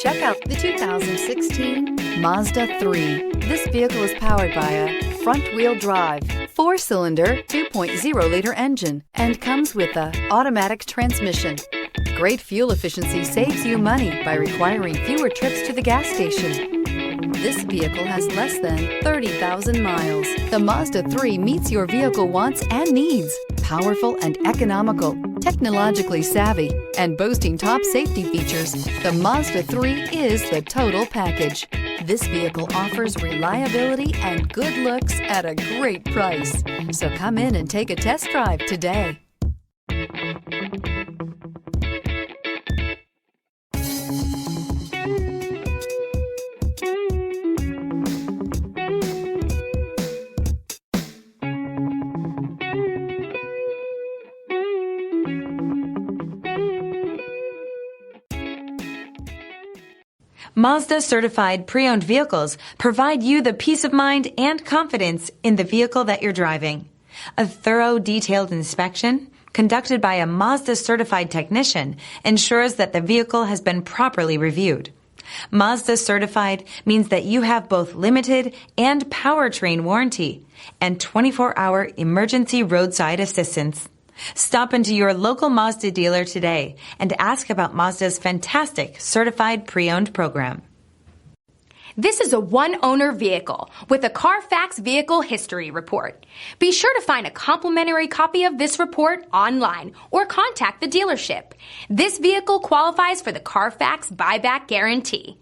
Check out the 2016 Mazda 3. This vehicle is powered by a front-wheel drive, 4-cylinder, 2.0-liter engine, and comes with an automatic transmission. Great fuel efficiency saves you money by requiring fewer trips to the gas station. This vehicle has less than 30,000 miles. The Mazda 3 meets your vehicle wants and needs. Powerful and economical, technologically savvy, and boasting top safety features, the Mazda 3 is the total package. This vehicle offers reliability and good looks at a great price. So come in and take a test drive today. Mazda certified pre-owned vehicles provide you the peace of mind and confidence in the vehicle that you're driving. A thorough, detailed inspection conducted by a Mazda certified technician ensures that the vehicle has been properly reviewed. Mazda certified means that you have both limited and powertrain warranty and 24-hour emergency roadside assistance. Stop into your local Mazda dealer today and ask about Mazda's fantastic certified pre-owned program. This is a one-owner vehicle with a Carfax Vehicle History Report. Be sure to find a complimentary copy of this report online or contact the dealership. This vehicle qualifies for the Carfax Buyback Guarantee.